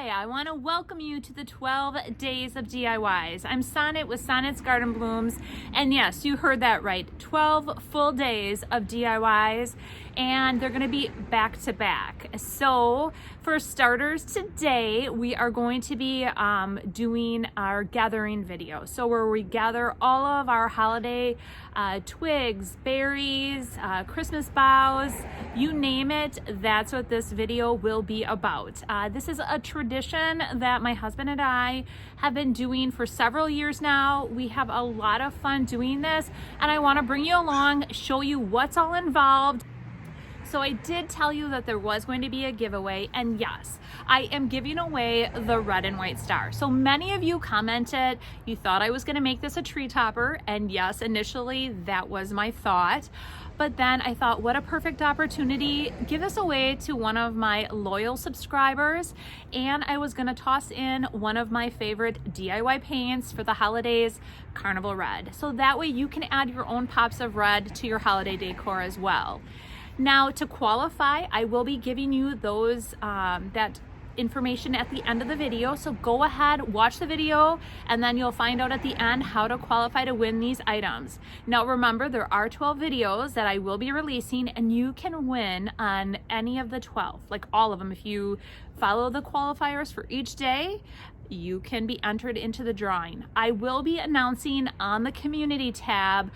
Hi, I want to welcome you to the 12 days of DIYs. I'm Sonnet with Sonnet's Garden Blooms, and yes, you heard that right, 12 full days of DIYs, and they're going to be back to back. So for starters, today we are going to be doing our gathering video. So where we gather all of our holiday twigs, berries, Christmas boughs, you name it, that's what this video will be about. This is a tradition that my husband and I have been doing for several years now. We have a lot of fun doing this, and I want to bring you along, show you what's all involved. So I did tell you that there was going to be a giveaway, and yes, I am giving away the red and white star. So many of you commented, you thought I was going to make this a tree topper, and yes, initially that was my thought. But then I thought, what a perfect opportunity, give this away to one of my loyal subscribers. And I was gonna toss in one of my favorite DIY paints for the holidays, Carnival Red. So that way you can add your own pops of red to your holiday decor as well. Now to qualify, I will be giving you those, that information at the end of the video, so go ahead, watch the video, and then you'll find out at the end how to qualify to win these items. Now remember, there are 12 videos that I will be releasing, and you can win on any of the 12, like all of them. If you follow the qualifiers for each day, you can be entered into the drawing. I will be announcing on the community tab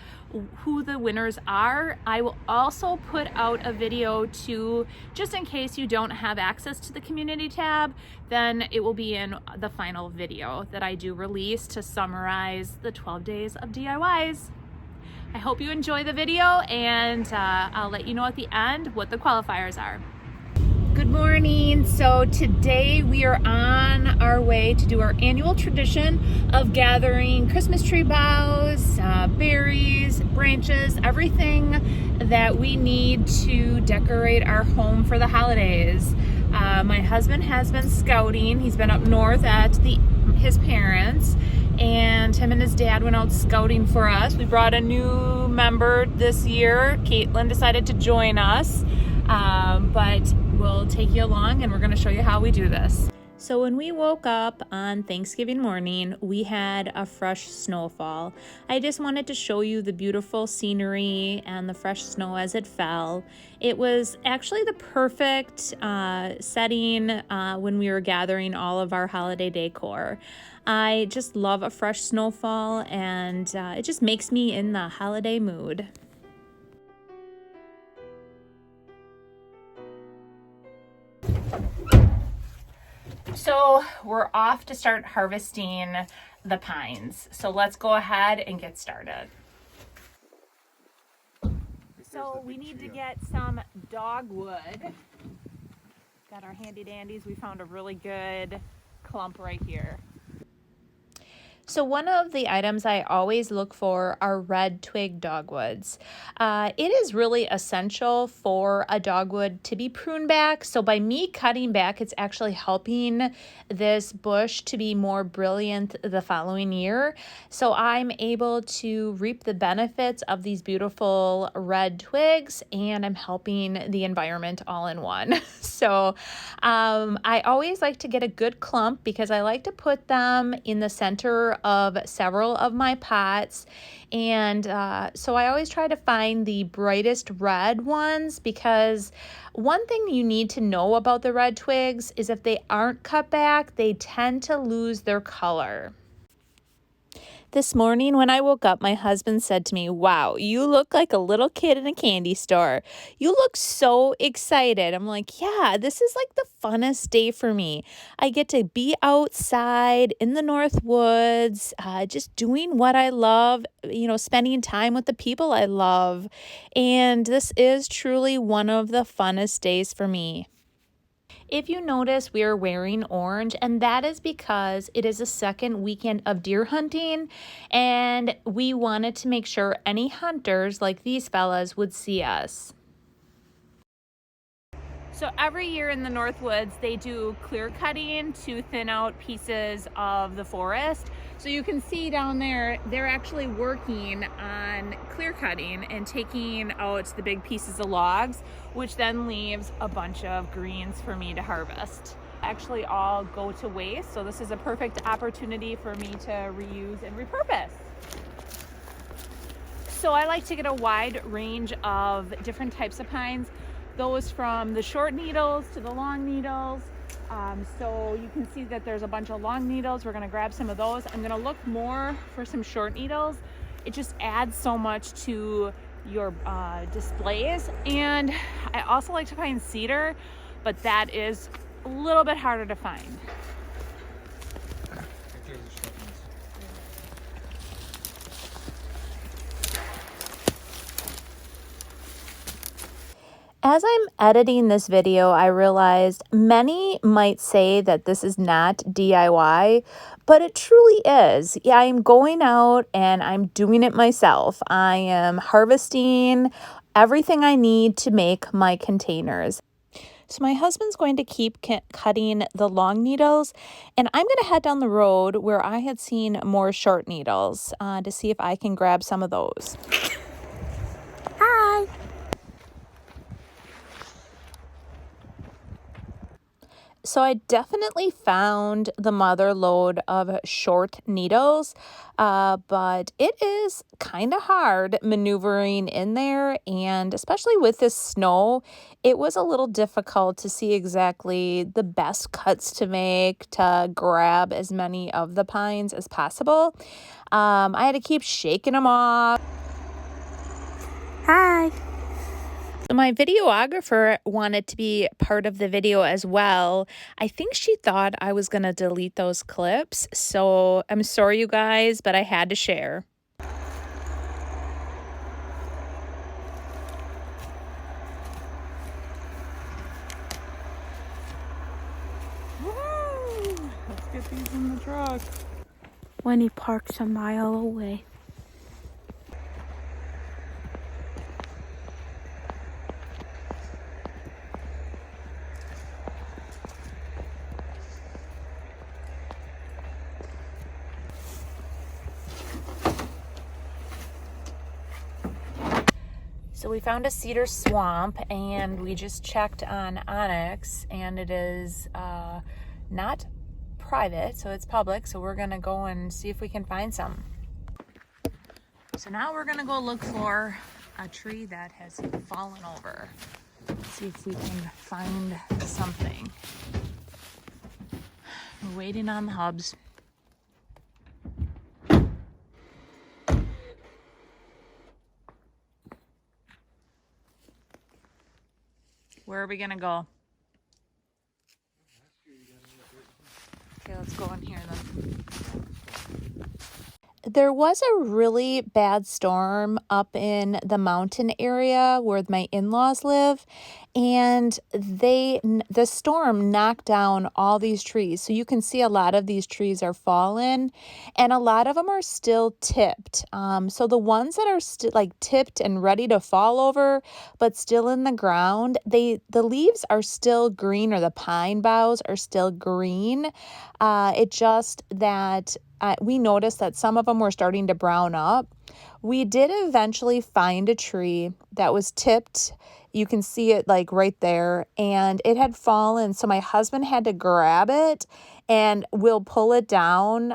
who the winners are. I will also put out a video too, just in case you don't have access to the community tab, then it will be in the final video that I do release to summarize the 12 days of DIYs. I hope you enjoy the video, and I'll let you know at the end what the qualifiers are. Good morning. So today we are on our way to do our annual tradition of gathering Christmas tree boughs, berries, branches, everything that we need to decorate our home for the holidays. My husband has been scouting. He's been up north at his parents', and him and his dad went out scouting for us. We brought a new member this year. Caitlin decided to join us, but we'll take you along and we're going to show you how we do this. So when we woke up on Thanksgiving morning, we had a fresh snowfall. I just wanted to show you the beautiful scenery and the fresh snow as it fell. It was actually the perfect setting when we were gathering all of our holiday decor. I just love a fresh snowfall, and it just makes me in the holiday mood. So we're off to start harvesting the pines. So let's go ahead and get started. So we need to get some dogwood. Got our handy dandies. We found a really good clump right here. So one of the items I always look for are red twig dogwoods. It is really essential for a dogwood to be pruned back. So by me cutting back, it's actually helping this bush to be more brilliant the following year. So I'm able to reap the benefits of these beautiful red twigs, and I'm helping the environment all in one. So I always like to get a good clump because I like to put them in the center of several of my pots, and so I always try to find the brightest red ones, because one thing you need to know about the red twigs is if they aren't cut back, they tend to lose their color. This morning when I woke up, my husband said to me, "Wow, you look like a little kid in a candy store. You look so excited." I'm like, yeah, this is like the funnest day for me. I get to be outside in the northwoods, just doing what I love, spending time with the people I love. And this is truly one of the funnest days for me. If you notice, we are wearing orange, and that is because it is the second weekend of deer hunting, and we wanted to make sure any hunters like these fellas would see us. So every year in the Northwoods, they do clear cutting to thin out pieces of the forest. So you can see down there, they're actually working on clear cutting and taking out the big pieces of logs, which then leaves a bunch of greens for me to harvest. actually all go to waste. So this is a perfect opportunity for me to reuse and repurpose. So I like to get a wide range of different types of pines, those from the short needles to the long needles. So you can see that there's a bunch of long needles. We're going to grab some of those. I'm going to look more for some short needles. It just adds so much to your displays. And I also like to find cedar, but that is a little bit harder to find. As I'm editing this video, I realized many might say that this is not DIY, but it truly is. Yeah, I'm going out and I'm doing it myself. I am harvesting everything I need to make my containers. So my husband's going to keep cutting the long needles, and I'm going to head down the road where I had seen more short needles to see if I can grab some of those. Hi! So I definitely found the mother lode of short needles, but it is kind of hard maneuvering in there, and especially with this snow, it was a little difficult to see exactly the best cuts to make to grab as many of the pines as possible. I had to keep shaking them off. Hi! So my videographer wanted to be part of the video as well. I think she thought I was going to delete those clips. So I'm sorry, you guys, but I had to share. Woo! Let's get these in the truck. When he parks a mile away. So we found a cedar swamp, and we just checked on Onyx, and it is not private, so it's public. So we're gonna go and see if we can find some. So now we're gonna go look for a tree that has fallen over. See if we can find something. We're waiting on the hubs. Where are we gonna go? Okay, let's go in here then. There was a really bad storm up in the mountain area where my in-laws live, and the storm knocked down all these trees. So you can see a lot of these trees are fallen, and a lot of them are still tipped. So the ones that are still like tipped and ready to fall over, but still in the ground, the leaves are still green, or the pine boughs are still green. It just that we noticed that some of them were starting to brown up. We did eventually find a tree that was tipped. You can see it like right there, and it had fallen. So my husband had to grab it, and we'll pull it down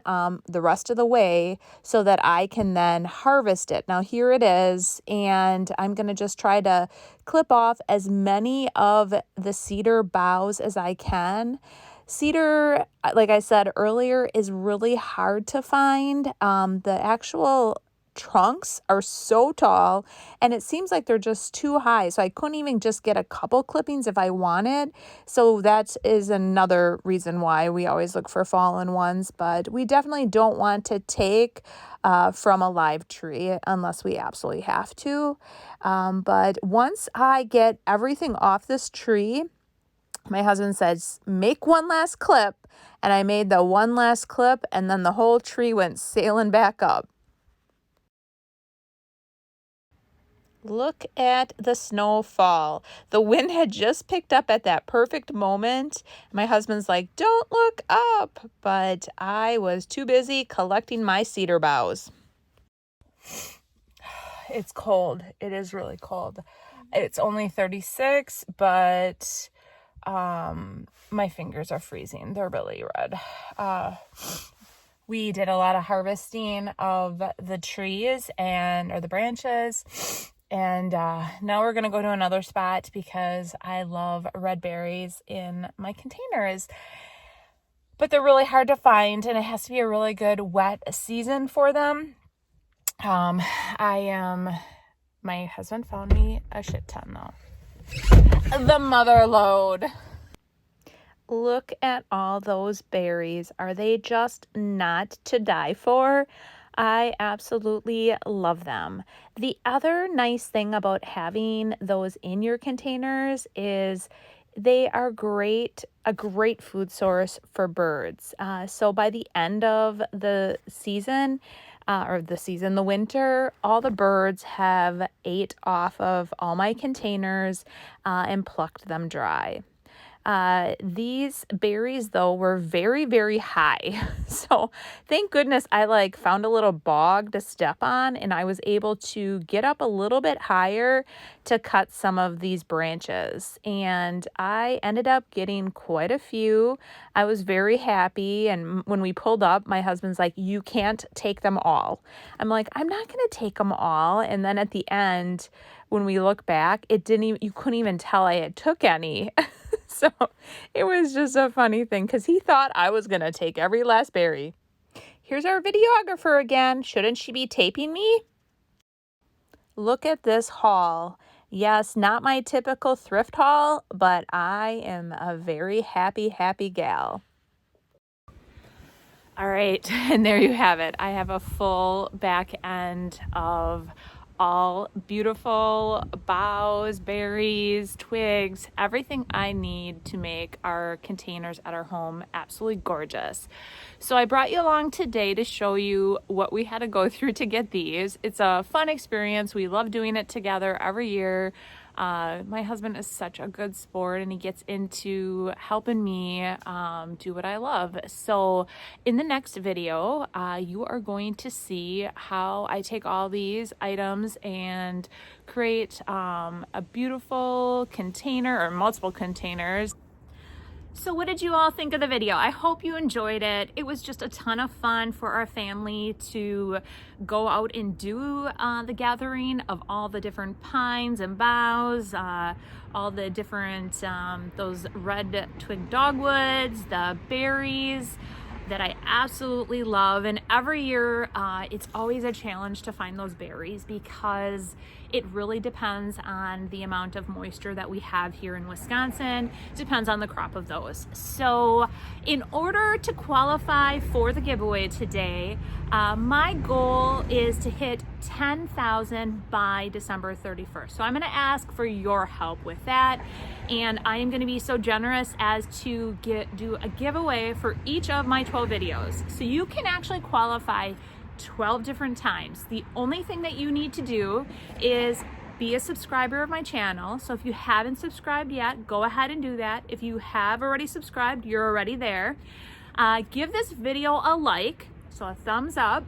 the rest of the way so that I can then harvest it. Now here it is, and I'm going to just try to clip off as many of the cedar boughs as I can. Cedar, like I said earlier, is really hard to find. The actual trunks are so tall, and it seems like they're just too high. So I couldn't even just get a couple clippings if I wanted. So that is another reason why we always look for fallen ones. But we definitely don't want to take from a live tree unless we absolutely have to. But once I get everything off this tree, my husband says, make one last clip. And I made the one last clip, and then the whole tree went sailing back up. Look at the snowfall. The wind had just picked up at that perfect moment. My husband's like, don't look up. But I was too busy collecting my cedar boughs. It's cold. It is really cold. It's only 36, but My fingers are freezing. They're really red. We did a lot of harvesting of the trees or the branches. And now we're going to go to another spot because I love red berries in my containers. But they're really hard to find, and it has to be a really good wet season for them. My husband found me a shit ton though. The mother lode. Look at all those berries. Are they just not to die for? I absolutely love them. The other nice thing about having those in your containers is they are a great food source for birds. So by the end of the season, the winter, all the birds have ate off of all my containers and plucked them dry. These berries though were very, very high. So thank goodness I found a little bog to step on, and I was able to get up a little bit higher to cut some of these branches. And I ended up getting quite a few. I was very happy. And when we pulled up, my husband's like, "You can't take them all." I'm like, "I'm not going to take them all." And then at the end, when we look back, you couldn't even tell I had took any. So it was just a funny thing because he thought I was going to take every last berry. Here's our videographer again. Shouldn't she be taping me? Look at this haul. Yes, not my typical thrift haul, but I am a very happy gal. All right, and there you have it. I have a full back end of all beautiful boughs, berries, twigs, everything I need to make our containers at our home absolutely gorgeous. So I brought you along today to show you what we had to go through to get these. It's a fun experience. We love doing it together every year. My husband is such a good sport, and he gets into helping me do what I love. So in the next video, you are going to see how I take all these items and create a beautiful container or multiple containers. So what did you all think of the video? I hope you enjoyed it. It was just a ton of fun for our family to go out and do the gathering of all the different pines and boughs, all the different, those red twig dogwoods, the berries that I absolutely love. And every year it's always a challenge to find those berries because it really depends on the amount of moisture that we have here in Wisconsin. It depends on the crop of those. So in order to qualify for the giveaway today, my goal is to hit 10,000 by December 31st. So I'm going to ask for your help with that. And I am going to be so generous as to do a giveaway for each of my 12 videos. So you can actually qualify 12 different times. The only thing that you need to do is be a subscriber of my channel. So if you haven't subscribed yet, go ahead and do that. If you have already subscribed, you're already there. Give this video a like, so a thumbs up.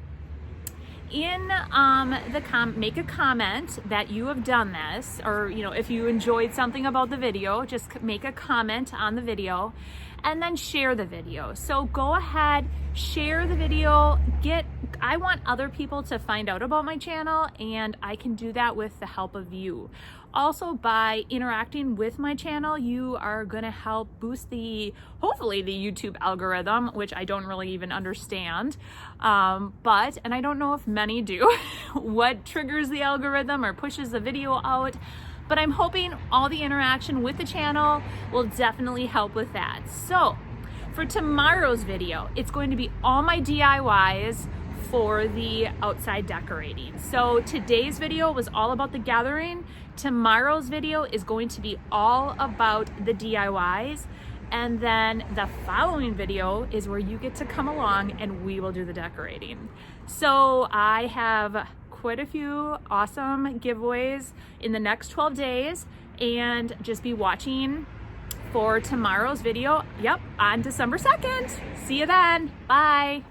Make a comment that you have done this, or if you enjoyed something about the video, just make a comment on the video, and then share the video. So go ahead, share the video. I want other people to find out about my channel, and I can do that with the help of you. Also, by interacting with my channel, you are going to help boost hopefully the YouTube algorithm, which I don't really even understand. And I don't know if many do, what triggers the algorithm or pushes the video out. But I'm hoping all the interaction with the channel will definitely help with that. So for tomorrow's video, it's going to be all my DIYs for the outside decorating. So today's video was all about the gathering. Tomorrow's video is going to be all about the DIYs. And then the following video is where you get to come along and we will do the decorating. So I have quite a few awesome giveaways in the next 12 days, and just be watching for tomorrow's video. Yep, on December 2nd. See you then. Bye.